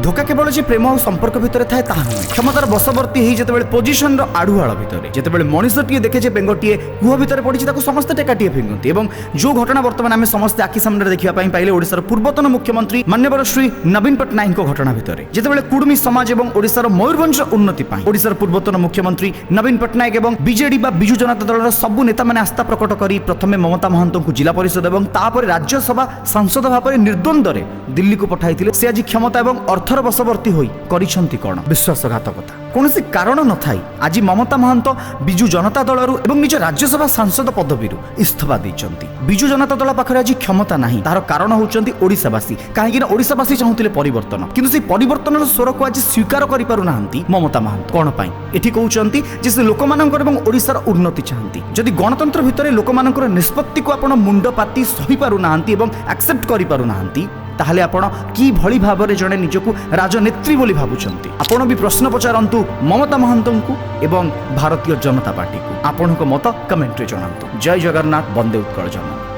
ଧୋକା କେବଳ ଯେ ପ୍ରେମ ଆଉ ସମ୍ପର୍କ ଭିତରେ ଥାଏ ତାହା ନୁହେଁ। କ୍ଷମତାର ବଶବର୍ତ୍ତୀ ହେଇ ଯେତେବେଳେ ପୋଜିସନର ଆଢୁଆଳ ଭିତରେ ଯେତେବେଳେ ମଣିଷଟିଏ ଦେଖେ ଯେ ବେଙ୍ଗଟିଏ କୁହ ଭିତରେ ପଡ଼ିଛି ତାକୁ ସମସ୍ତେ ଟେକାଟିଏ ଫିଙ୍ଗନ୍ତି। ଏବଂ ଯେଉଁ ଘଟଣା ବର୍ତ୍ତମାନ ଆମେ ସମସ୍ତେ ଆଖି ସାମ୍ନାରେ ଦେଖିବା ପାଇଁ ପାଇଲେ ଓଡ଼ିଶାର ପୂର୍ବତନ ମୁଖ୍ୟମନ୍ତ୍ରୀ ମାନ୍ୟବର ଶ୍ରୀ ନବୀନ ପଟ୍ଟନାୟକଙ୍କ ଘଟଣା ଭିତରେ ଯେତେବେଳେ କୁଡ଼ୁମି ସମାଜ ଏବଂ ଓଡ଼ିଶାର ମୟୂରଭଞ୍ଜର ଉନ୍ନତି ପାଇଁ ଓଡ଼ିଶାର ପୂର୍ବତନ ମୁଖ୍ୟମନ୍ତ୍ରୀ ନବୀନ ପଟ୍ଟନାୟକ ଏବଂ ବିଜେଡି ବା ବିଜୁ ଜନତା ଦଳର ସବୁ ନେତାମାନେ ଆସ୍ଥା ପ୍ରକଟ କରି ପ୍ରଥମେ ମମତା ମହାନ୍ତଙ୍କୁ ଜିଲ୍ଲା ପରିଷଦ ଏବଂ ତାପରେ ରାଜ୍ୟସଭା ସାଂସଦ ଭାବରେ ନିର୍ଦ୍ୱନ୍ଦ୍ୱରେ ଦିଲ୍ଲୀକୁ ପଠାଇଥିଲେ। ସେ ଆଜି କ୍ଷମତା ଏବଂ ଅର୍ଥର ବଶବର୍ତ୍ତୀ ହୋଇ କରିଛନ୍ତି କ'ଣ? ବିଶ୍ୱାସଘାତକତା। କୌଣସି କାରଣ ନଥାଇ ଆଜି ମମତା ମହାନ୍ତ ବିଜୁ ଜନତା ଦଳରୁ ଏବଂ ନିଜ ରାଜ୍ୟସଭା ସାଂସଦ ପଦବୀରୁ ଇସ୍ତଫା ଦେଇଛନ୍ତି। ବିଜୁ ଜନତା ଦଳ ପାଖରେ ଆଜି କ୍ଷମତା ନାହିଁ, ତାହାର କାରଣ ହେଉଛନ୍ତି ଓଡ଼ିଶାବାସୀ। କାହିଁକିନା ଓଡ଼ିଶାବାସୀ ଚାହୁଁଥିଲେ ପରିବର୍ତ୍ତନ, କିନ୍ତୁ ସେହି ପରିବର୍ତ୍ତନର ସ୍ୱରକୁ ଆଜି ସ୍ୱୀକାର କରିପାରୁନାହାନ୍ତି ମମତା ମହାନ୍ତ। କ'ଣ ପାଇଁ? ଏଠି କହୁଛନ୍ତି ଯେ ସେ ଲୋକମାନଙ୍କର ଏବଂ ଓଡ଼ିଶାର ଉନ୍ନତି ଚାହାନ୍ତି। ଯଦି ଗଣତନ୍ତ୍ର ଭିତରେ ଲୋକମାନଙ୍କର ନିଷ୍ପତ୍ତିକୁ ଆପଣ ମୁଣ୍ଡ ପାତି ସହିପାରୁନାହାନ୍ତି ଏବଂ ଆକ୍ସେପ୍ଟ କରିପାରୁନାହାନ୍ତି, ତାହେଲେ ଆପଣ କିଭଳି ଭାବରେ ଜଣେ ନିଜକୁ ରାଜନେତ୍ରୀ ବୋଲି ଭାବୁଛନ୍ତି? ଆପଣ ବି ପ୍ରଶ୍ନ ପଚାରନ୍ତୁ ମମତା ମହାନ୍ତଙ୍କୁ ଏବଂ ଭାରତୀୟ ଜନତା ପାର୍ଟିକୁ। ଆପଣଙ୍କ ମତ କମେଣ୍ଟରେ ଜଣାନ୍ତୁ। ଜୟ ଜଗନ୍ନାଥ, ବନ୍ଦେ ଉତ୍କଳ ଜନନୀ।